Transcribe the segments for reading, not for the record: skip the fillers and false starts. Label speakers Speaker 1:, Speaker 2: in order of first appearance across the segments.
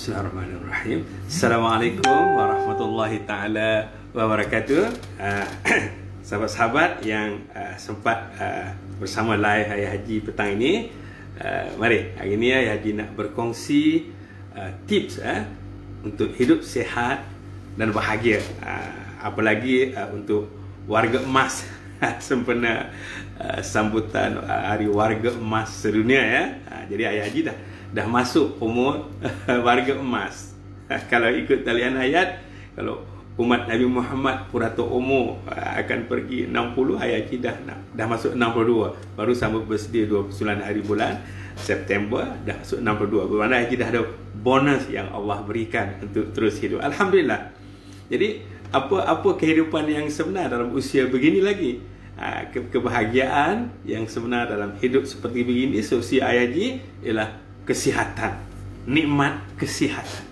Speaker 1: Bismillahirrahmanirrahim. Assalamualaikum warahmatullahi ta'ala wabarakatuh. Sahabat-sahabat yang sempat bersama live Ayah Haji petang ini, mari hari ini Ayah Haji nak berkongsi tips untuk hidup sihat dan bahagia, apalagi untuk warga emas sempena sambutan Hari Warga Emas Sedunia ya. Jadi Ayah Haji dah masuk umur warga emas. Kalau ikut talian ayat, kalau umat Nabi Muhammad purato umur akan pergi 60, Ayah Haji dah masuk 62. Baru sambut birthday 29 hari bulan September, dah masuk 62. Bermakna Ayah Haji dah ada bonus yang Allah berikan untuk terus hidup. Alhamdulillah. Jadi apa kehidupan yang sebenar dalam usia begini lagi? Kebahagiaan yang sebenar dalam hidup seperti begini seusia Ayah Haji ialah kesihatan, nikmat kesihatan.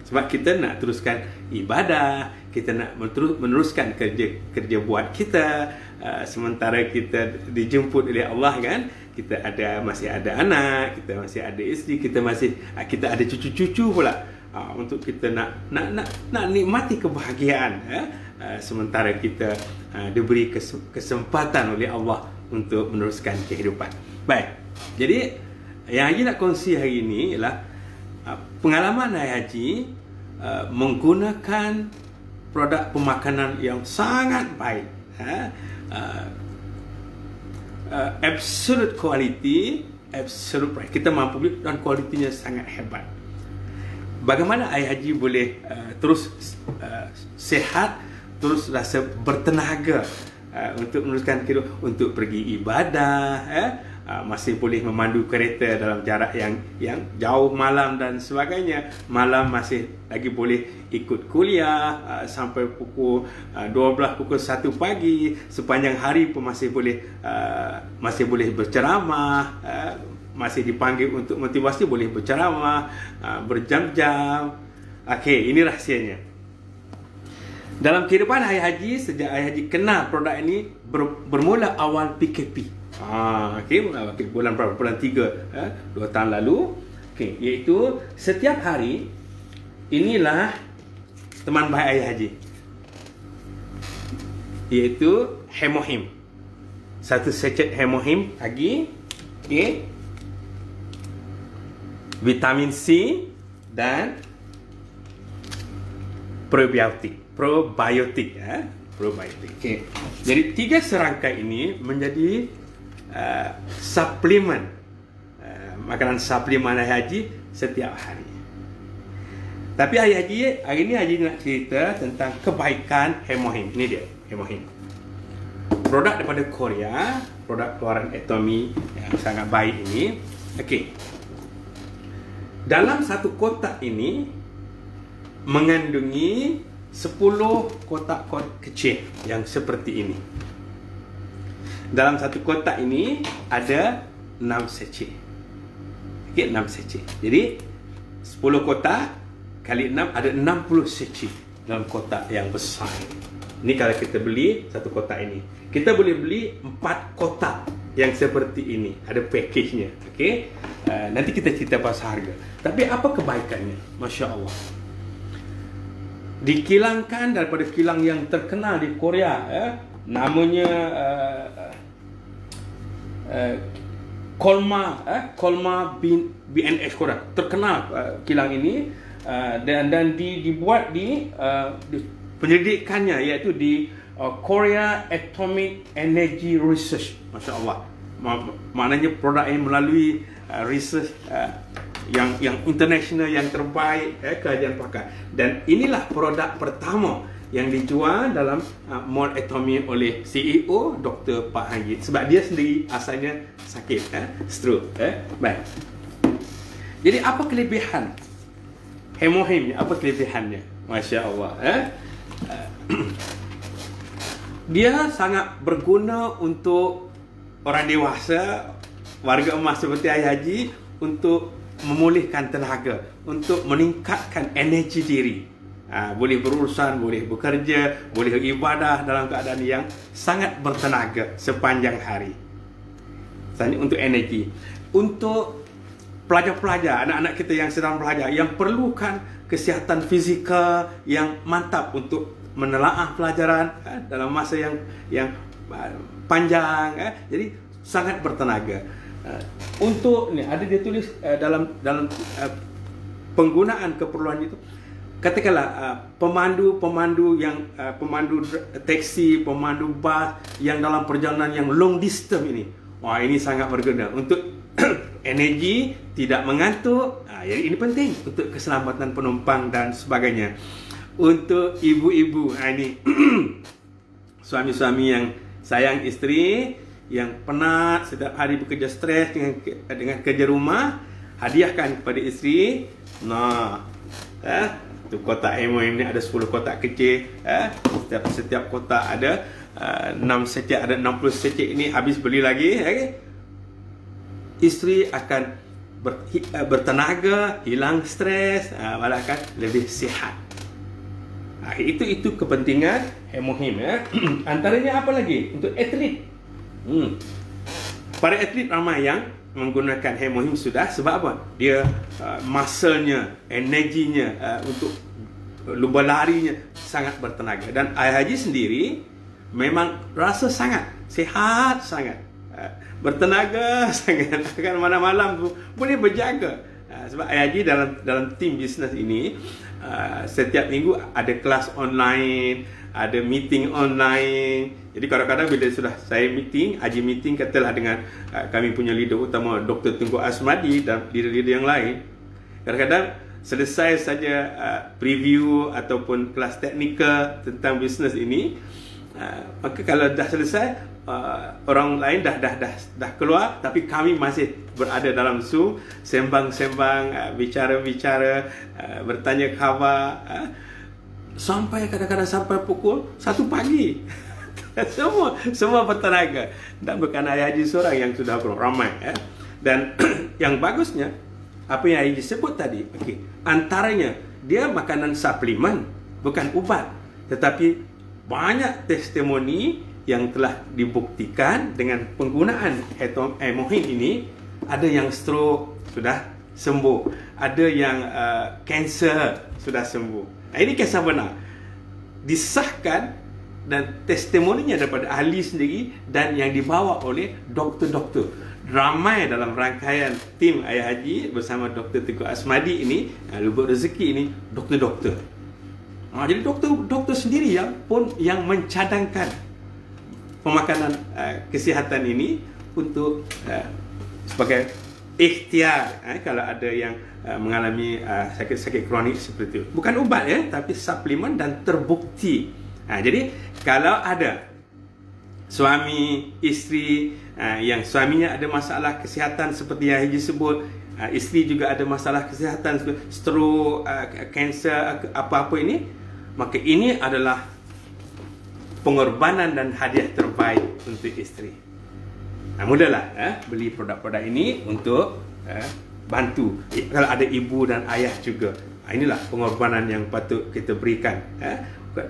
Speaker 1: Sebab kita nak teruskan ibadah, kita nak meneruskan kerja buat kita, sementara kita dijemput oleh Allah kan. Kita masih ada anak, kita masih ada isteri, kita ada cucu-cucu pula. Untuk kita nak nikmati kebahagiaan, sementara kita diberi kesempatan oleh Allah untuk meneruskan kehidupan. Baik. Jadi yang Haji nak kongsi hari ini ialah pengalaman Ayah Haji menggunakan produk pemakanan yang sangat baik, absolute quality, absolute price. Kita mampu beli dan kualitinya sangat hebat. Bagaimana Ayah Haji boleh terus sehat, terus rasa bertenaga untuk meneruskan kehidupan, untuk pergi ibadah, masih boleh memandu kereta dalam jarak yang jauh malam dan sebagainya. Malam masih lagi boleh ikut kuliah sampai pukul 12, pukul 1 pagi. Sepanjang hari pun masih boleh berceramah, masih dipanggil untuk motivasi, boleh berceramah berjam-jam. Okey, ini rahsianya. Dalam kehidupan Ayah Haji, sejak Ayah Haji kenal produk ini, bermula awal PKP. Okey, bulan 3 2 tahun lalu. Okey, iaitu setiap hari inilah teman baik Ayah Haji, iaitu Hemohim. Satu sachet Hemohim pagi. Okey, vitamin C dan probiotik. Probiotik. Okay. Jadi 3 serangkai ini menjadi suplemen, makanan suplemen Ayah Haji setiap hari. Tapi Ayah Haji hari ini Haji nak cerita tentang kebaikan Hemohim. Ini dia Hemohim, produk daripada Korea, produk keluaran Atomy yang sangat baik ini. Okey, dalam satu kotak ini mengandungi 10 kotak kecil yang seperti ini. Dalam satu kotak ini ada 6 sachet. Okey, 6 sachet. Jadi 10 kotak kali 6 ada 60 sachet dalam kotak yang besar. Ini kalau kita beli satu kotak ini. Kita boleh beli 4 kotak yang seperti ini. Ada package-nya. Okey. Nanti kita cerita pasal harga. Tapi apa kebaikannya? Masya Allah. Dikilangkan daripada kilang yang terkenal di Korea, namanya Kolma BNS Korea. Terkenal kilang ini, dan dibuat di penyelidikannya iaitu di Korea Atomic Energy Research. Masya Allah. Maknanya produk yang melalui research yang international, yang terbaik, kajian pakar. Dan inilah produk pertama yang dijual dalam Mall Atomy oleh CEO Dr. Pak Haji. Sebab dia sendiri asalnya sakit, stroke. Baik. Jadi apa kelebihan Hemohim? Apa kelebihannya? Masya Allah. Dia sangat berguna untuk orang dewasa, warga emas seperti Ayah Haji, untuk memulihkan tenaga, untuk meningkatkan energi diri. Boleh berurusan, boleh bekerja, boleh beribadah dalam keadaan yang sangat bertenaga sepanjang hari. Untuk energi, untuk pelajar-pelajar, anak-anak kita yang sedang belajar, yang perlukan kesihatan fizikal yang mantap untuk menelaah pelajaran dalam masa yang panjang. Jadi sangat bertenaga. Untuk ni ada dia tulis dalam penggunaan keperluan itu, katakanlah pemandu yang pemandu taksi, pemandu bas yang dalam perjalanan yang long distance ini, wah ini sangat berguna untuk energi, tidak mengantuk. Jadi ini penting untuk keselamatan penumpang dan sebagainya. Untuk ibu-ibu, ini suami-suami yang sayang isteri, yang penat setiap hari bekerja stres dengan kerja rumah, hadiahkan kepada isteri. Nah, tu kotak Emo ini ada 10 kotak kecil. Setiap kotak ada 6 secik, ada 60 secik. Ini habis beli lagi. Isteri akan bertenaga, hilang stres, malah akan lebih sihat. Itu kepentingan Hemohim. Antaranya apa lagi? Untuk atlet. Para atlet ramai yang menggunakan Hemohim sudah. Sebab apa? Dia muscle-nya, energinya untuk lumba larinya sangat bertenaga. Dan Ayah Haji sendiri memang rasa sangat sihat, sangat bertenaga, sangat akan malam-malam boleh berjaga. Sebab Ayah Haji dalam tim bisnes ini, setiap minggu ada kelas online, ada meeting online. Jadi kadang-kadang bila sudah saya meeting, Haji meeting katalah dengan kami punya leader utama Dr. Tunku Asmadi dan leader-leader yang lain, kadang-kadang selesai saja preview ataupun kelas teknikal tentang bisnes ini, maka kalau dah selesai, orang lain dah keluar, tapi kami masih berada dalam Zoom, sembang-sembang, bicara-bicara, bertanya khabar, sampai kadang-kadang sampai pukul 1 pagi. semua bertenaga. Dan bukan Ayah Haji seorang yang sudah ramai. Dan yang bagusnya, apa yang Ayah Haji sebut tadi, antaranya dia makanan suplemen, bukan ubat. Tetapi banyak testimoni yang telah dibuktikan dengan penggunaan Hemohim ini. Ada yang stroke sudah sembuh, ada yang kanser sudah sembuh. Ini kisah benar, disahkan dan testimoninya daripada ahli sendiri dan yang dibawa oleh doktor-doktor. Ramai dalam rangkaian tim Ayah Haji bersama Dr. Teguh Asmadi ini, Lubuk Rezeki ini, doktor-doktor. Jadi doktor sendiri yang mencadangkan pemakanan kesihatan ini untuk sebagai ikhtiar kalau ada yang mengalami sakit-sakit kronik seperti itu. Bukan ubat tapi suplemen dan terbukti. Jadi kalau ada suami, isteri yang suaminya ada masalah kesihatan seperti yang Haji sebut, isteri juga ada masalah kesihatan stroke, kanser, apa-apa ini, maka ini adalah pengorbanan dan hadiah terbaik untuk isteri. Mudahlah beli produk-produk ini untuk bantu. Kalau ada ibu dan ayah juga, inilah pengorbanan yang patut kita berikan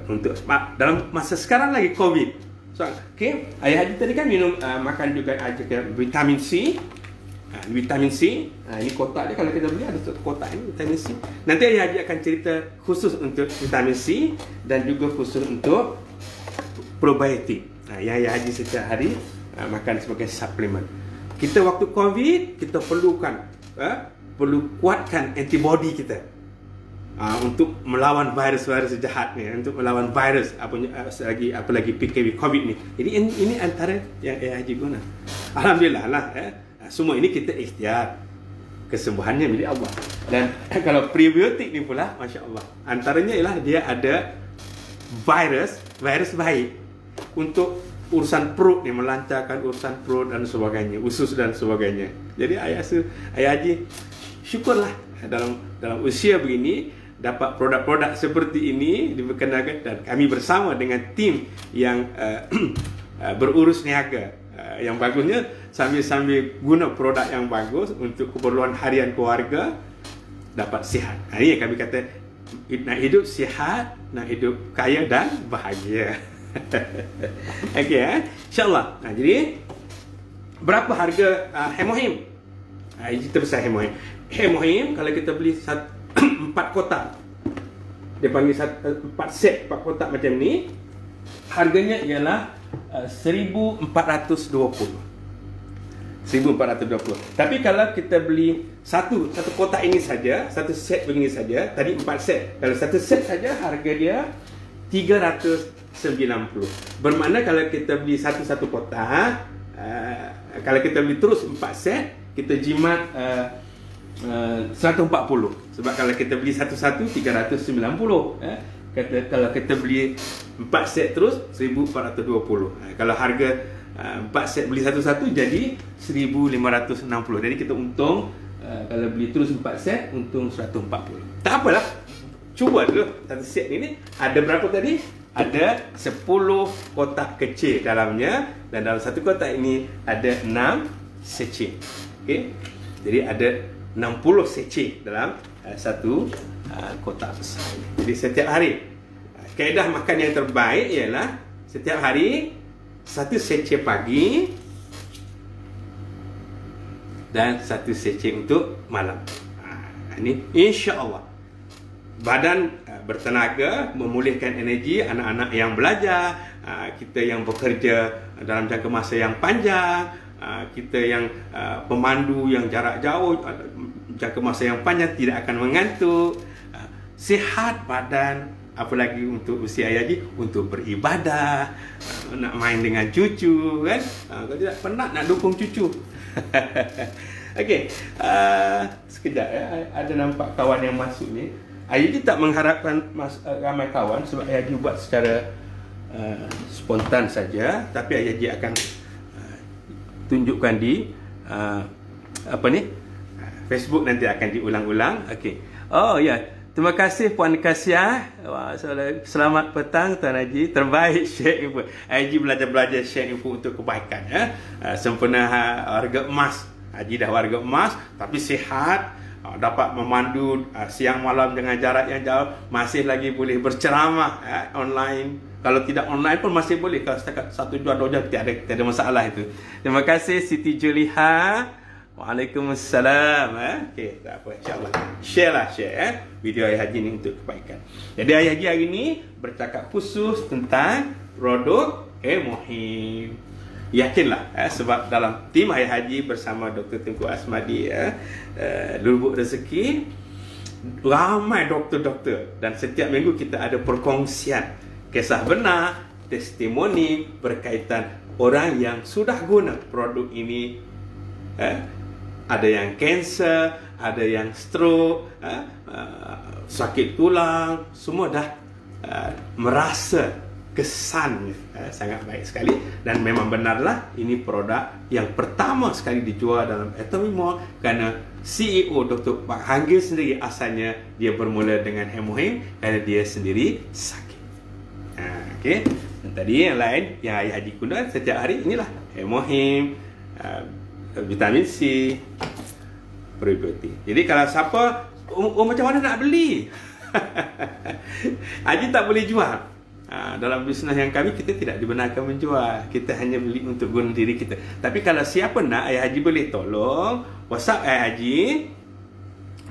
Speaker 1: untuk dalam masa sekarang lagi COVID. So, Ayah Haji tadi kan minum makan juga vitamin C. Vitamin C, ini kotak dia, kalau kita beli ada kotak ini vitamin C. Nanti Ayah Haji akan cerita khusus untuk vitamin C dan juga khusus untuk probiotik. Yang Ayah Haji setiap hari makan sebagai suplemen. Kita waktu COVID, kita perlu kuatkan antibody kita untuk melawan virus-virus jahat ni, untuk melawan virus apalagi PKP COVID ni. Jadi ini antara yang Ayah Haji guna. Alhamdulillah lah, semua ini kita ikhtiar, kesembuhannya milik Allah. Dan kalau prebiotik ni pula, Masya Allah, antaranya ialah dia ada virus baik untuk urusan perut ni, melancarkan urusan perut dan sebagainya, usus dan sebagainya. Jadi Ayah Haji syukurlah dalam usia begini dapat produk-produk seperti ini diperkenalkan, dan kami bersama dengan tim yang berurus niaga. Yang bagusnya sambil guna produk yang bagus untuk keperluan harian keluarga, dapat sihat. Ini yang kami kata, nak hidup sihat, nak hidup kaya dan bahagia. Okey, insyaAllah. Jadi berapa harga Hemohim? Kita besar Hemohim. Mohim, kalau kita beli 4 kotak, dia panggil 4 set 4 kotak macam ni, harganya ialah 1,420. Tapi kalau kita beli satu kotak ini saja, satu set begini saja, tadi 4 set. Kalau satu set saja harga dia 390. Bermakna kalau kita beli satu kotak, kalau kita beli terus 4 set, kita jimat 140. Sebab kalau kita beli satu-satu 390. Kalau kita beli 4 set terus 1,420. Kalau harga 4 set beli satu-satu jadi 1,560. Jadi kita untung, kalau beli terus 4 set untung 140. Tak apalah, cuba dulu satu set ini. Ada berapa tadi? Ada 10 kotak kecil dalamnya, dan dalam satu kotak ini ada 6 secik. Okey. Jadi ada 60 secik dalam satu kotak besar ini. Jadi setiap hari, kaedah makan yang terbaik ialah setiap hari 1 secik pagi dan 1 secik untuk malam. Ini insya-Allah badan bertenaga, memulihkan energi anak-anak yang belajar, kita yang bekerja dalam jangka masa yang panjang, kita yang pemandu yang jarak jauh, jangka masa yang panjang tidak akan mengantuk, sihat badan. Apalagi untuk usia haji, untuk beribadah, nak main dengan cucu kan. Kalau tidak penat nak dukung cucu. Okey, sekejap ya. Ada nampak kawan yang masuk ni. Haji tak mengharapkan ramai kawan, sebab Haji buat secara spontan saja. Tapi Haji akan tunjukkan di Facebook, nanti akan diulang-ulang. Okey. Oh ya. Yeah. Terima kasih Puan Kasia. Selamat petang Tuan Haji. Terbaik share info. Haji belajar share info untuk kebaikan ya. Sempena warga emas. Haji dah warga emas tapi sihat, dapat memandu siang malam dengan jarak yang jauh, masih lagi boleh berceramah online. Kalau tidak online pun masih boleh. Kalau setakat 1 jam 2 jam tidak ada masalah itu. Terima kasih Siti Juliha. Waalaikumsalam. Okey, tak apa, insya-Allah. Share video Ayah Haji ni untuk kebaikan. Jadi Ayah Haji hari ni bercakap khusus tentang produk Mohim. Yakinlah sebab dalam tim Ayah Haji bersama Dr. Tengku Asmadi Lubuk Rezeki, ramai doktor-doktor, dan setiap minggu kita ada perkongsian kisah benar, testimoni berkaitan orang yang sudah guna produk ini. Ada yang kanser, ada yang stroke, sakit tulang, semua dah merasa kesannya sangat baik sekali. Dan memang benarlah ini produk yang pertama sekali dijual dalam Atomy Mall, kerana CEO Dr. Pak Hanggil sendiri asalnya dia bermula dengan Mohim kerana dia sendiri sakit. Okey. Dan tadi yang lain yang Ayah Haji guna setiap hari, inilah Mohim, vitamin C, probiotik. Jadi kalau siapa macam mana nak beli? Haji tak boleh jual. Dalam bisnes yang kami, kita tidak dibenarkan menjual. Kita hanya beli untuk guna diri kita. Tapi kalau siapa nak, Ayah Haji boleh tolong WhatsApp Ayah Haji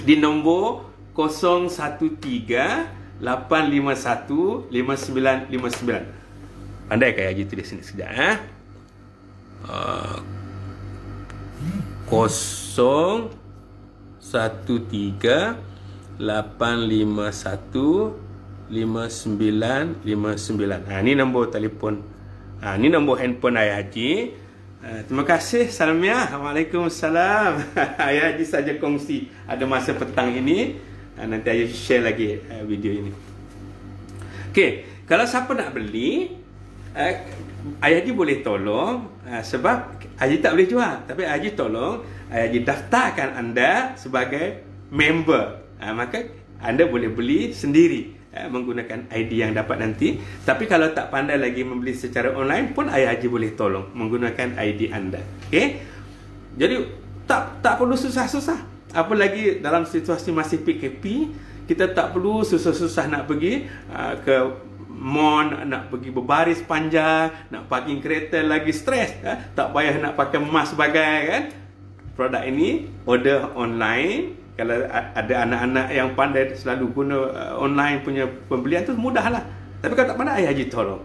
Speaker 1: di nombor 013 851 5959. Pandai kan Ayah Haji tulis sini sekejap 013 851 5959. Ini nombor telefon. Ini nombor handphone Ayah Haji. Terima kasih Salmiah. Waalaikumsalam. Ayah Haji saja kongsi ada masa petang ini. Nanti Ayah share lagi video ini. Okey, kalau siapa nak beli, Ayah Haji boleh tolong, sebab Haji tak boleh jual, tapi Haji tolong Haji daftarkan anda sebagai member. Maka anda boleh beli sendiri menggunakan ID yang dapat nanti. Tapi kalau tak pandai lagi membeli secara online pun, Ayah Haji boleh tolong menggunakan ID anda. Okey, jadi tak perlu susah-susah. Apalagi dalam situasi masih PKP, kita tak perlu susah-susah nak pergi ke mall, nak pergi berbaris panjang, nak parking kereta lagi stres, tak payah nak pakai mask sebagai kan. Produk ini order online, Kalau ada anak-anak yang pandai selalu guna online punya pembelian tu mudahlah. Tapi kalau tak pandai, ayah haji tolong.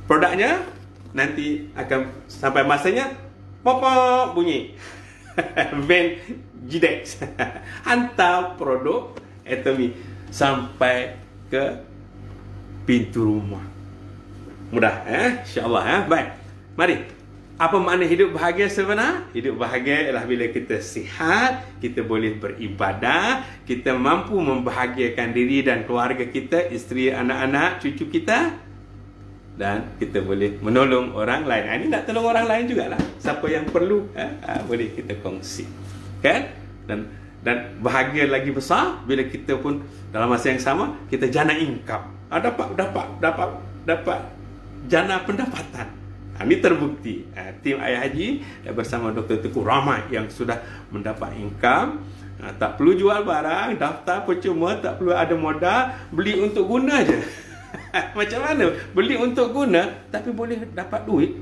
Speaker 1: Produknya nanti akan sampai masanya pop bunyi. Van Jidex hantar produk Atomy sampai ke pintu rumah. Mudah, insya-Allah. Baik. Mari. Apa makna hidup bahagia sebenar? Hidup bahagia ialah bila kita sihat, kita boleh beribadah, kita mampu membahagiakan diri dan keluarga kita, isteri, anak-anak, cucu kita, dan kita boleh menolong orang lain. Ini nak tolong orang lain jugalah. Siapa yang perlu, boleh kita kongsi. Kan? Dan bahagia lagi besar bila kita pun dalam masa yang sama kita jana income. Dapat jana pendapatan. Ini terbukti. Tim Ayah Haji bersama Dr. Tengku ramai yang sudah mendapat income. Tak perlu jual barang, daftar percuma, tak perlu ada modal, beli untuk guna je. Macam mana? Beli untuk guna tapi boleh dapat duit.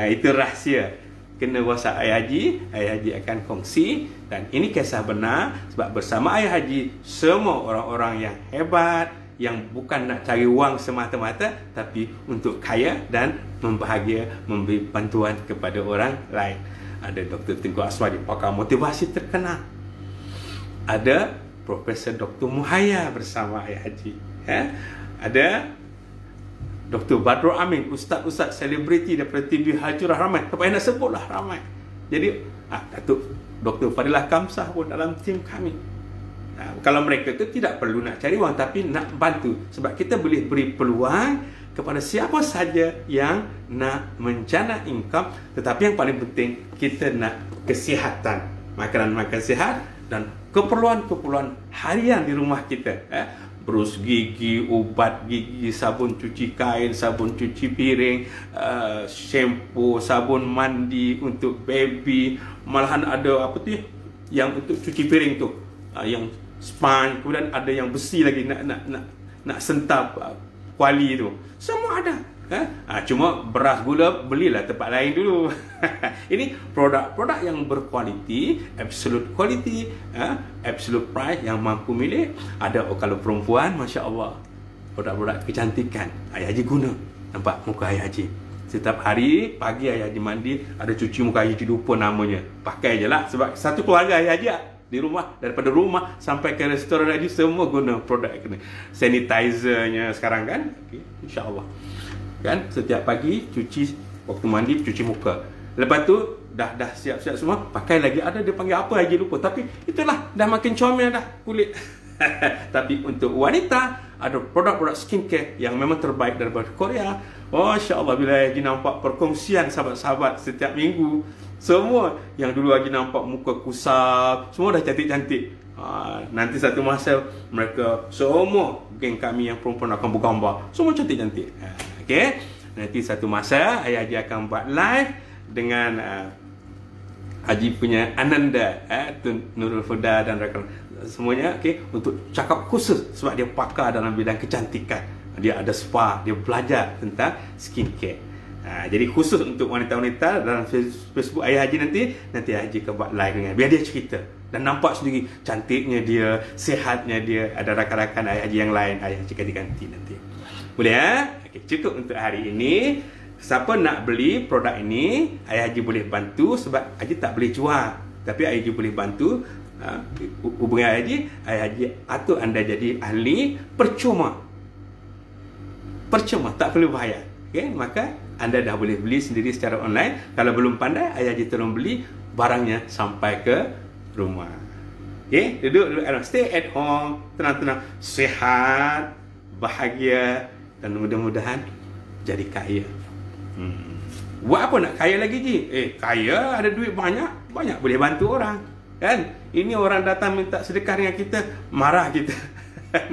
Speaker 1: Itu rahsia. Kena WhatsApp Ayah Haji, Ayah Haji akan kongsi. Dan ini kisah benar. Sebab bersama Ayah Haji, semua orang-orang yang hebat, yang bukan nak cari wang semata-mata, tapi untuk kaya dan membahagia, memberi bantuan kepada orang lain. Ada Dr. Tengku Aswadi, pakar motivasi terkenal. Ada Profesor Dr. Muhaya bersama Ayah Haji. Ada Dr. Badrul Amin, ustaz-ustaz selebriti daripada TV Hajurah ramai. Tak payah nak sebutlah, ramai. Jadi Datuk Dr. Fadilah Kamsah pun dalam tim kami. Kalau mereka tu tidak perlu nak cari wang, tapi nak bantu. Sebab kita boleh beri peluang kepada siapa saja yang nak menjana income. Tetapi yang paling penting, kita nak kesihatan, makanan sihat, dan keperluan-keperluan harian di rumah kita. Berus gigi, ubat gigi, sabun cuci kain, sabun cuci piring, shampoo, sabun mandi untuk baby. Malahan ada apa tu yang untuk cuci piring tu, yang sponge, kemudian ada yang besi lagi nak sentap kuali tu. Semua ada. Cuma beras gula belilah tempat lain dulu. Ini produk-produk yang berkualiti, absolute quality, absolute price yang mampu milik. Ada kalau perempuan, masya-Allah, produk-produk kecantikan. Ayah Haji guna. Nampak muka Ayah Haji. Setiap hari pagi Ayah Haji mandi, ada cuci muka Ayah Haji, lupa namanya. Pakai je lah, sebab satu keluarga Ayah Haji di rumah, daripada rumah sampai ke restoran Haji semua guna produk ini. Sanitizernya sekarang kan, insya-Allah. Kan setiap pagi cuci, waktu mandi cuci muka. Lepas tu dah siap-siap semua, pakai lagi. Ada dia panggil apa Haji lupa, tapi itulah dah makin comel dah kulit. Tapi untuk wanita ada produk-produk skincare yang memang terbaik daripada Korea. Masya-Allah, bila Haji nampak perkongsian sahabat-sahabat setiap minggu, semua yang dulu Haji nampak muka kusam, semua dah cantik-cantik. Nanti satu masa mereka semua geng kami yang perempuan akan bergambar, semua cantik-cantik. Okey, nanti satu masa Ayah Haji akan buat live dengan Haji punya Ananda, Nurul Huda dan rakan semuanya, okey, untuk cakap khusus sebab dia pakar dalam bidang kecantikan. Dia ada spa, dia belajar tentang skincare. Jadi khusus untuk wanita-wanita dalam Facebook Ayah Haji nanti Ayah Haji akan buat live dengan, biar dia cerita dan nampak sendiri cantiknya dia, sihatnya dia. Ada rakan-rakan Ayah Haji yang lain, Ayah Haji akan diganti nanti. Boleh Okey, cukup untuk hari ini. Siapa nak beli produk ini, Ayah Haji boleh bantu. Sebab Haji tak boleh jual, tapi Ayah Haji boleh bantu. Hubungi Ayah Haji atur anda jadi ahli percuma, tak perlu bayar. Okay? Maka anda dah boleh beli sendiri secara online. Kalau belum pandai, Ayah Haji tolong beli barangnya sampai ke rumah. Okay? Duduk stay at home, tenang-tenang, sihat, bahagia, dan mudah-mudahan jadi kaya. Buat apa nak kaya lagi, Ji? Kaya, ada duit banyak boleh bantu orang. Kan? Ini orang datang minta sedekah dengan kita, marah kita.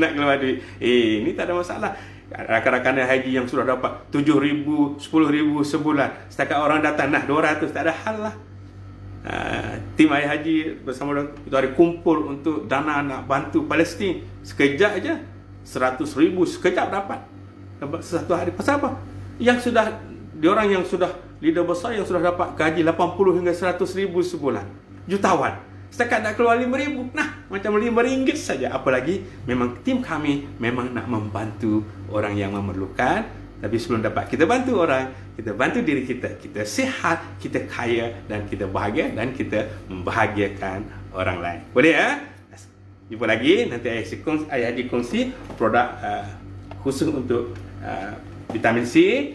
Speaker 1: Nak keluar duit. Ini tak ada masalah. Rakan-rakan Haji yang sudah dapat 7,000, 10,000 sebulan, setakat orang datang nah 200, tak ada hal lah. Tim Ayah Haji bersama itu hari kumpul untuk dana nak bantu Palestin. Sekejap aja 100,000 sekejap dapat satu hari. Pasal apa? Yang sudah diorang yang sudah leader besar yang sudah dapat gaji 80 hingga 100,000 sebulan, jutawan, setakat nak keluar 5,000. Nah, macam RM5 saja. Apalagi memang tim kami memang nak membantu orang yang memerlukan. Tapi sebelum dapat kita bantu orang, kita bantu diri kita. Kita sihat, kita kaya, dan kita bahagia, dan kita membahagiakan orang lain. Boleh ya? Jumpa lagi. Nanti Ayah Haji kongsi produk khusus untuk vitamin C,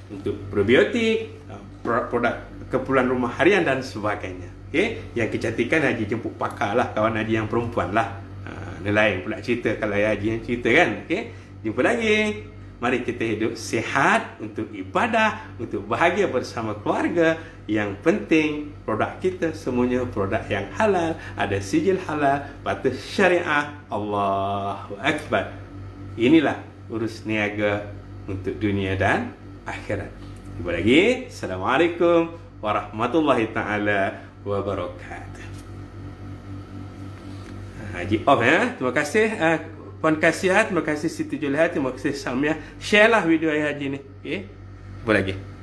Speaker 1: untuk probiotik, produk keperluan rumah harian dan sebagainya. Okay? Yang kecantikan Haji jemput pakar lah, kawan Haji yang perempuan lah. Dia lain pula cerita kalau Haji yang cerita kan. Okay? Jumpa lagi. Mari kita hidup sihat untuk ibadah, untuk bahagia bersama keluarga. Yang penting produk kita semuanya produk yang halal, ada sijil halal, patuh syariah. Allahu Akbar. Inilah urus niaga untuk dunia dan akhirat. Jumpa lagi. Assalamualaikum warahmatullahi taala wabarakatuh. Haji off ya. Terima kasih Puan Kasihat, terima kasih Siti Juliha, terima kasih Salmiah. Share lah video Ayah Haji ni. Okay? Jumpa lagi.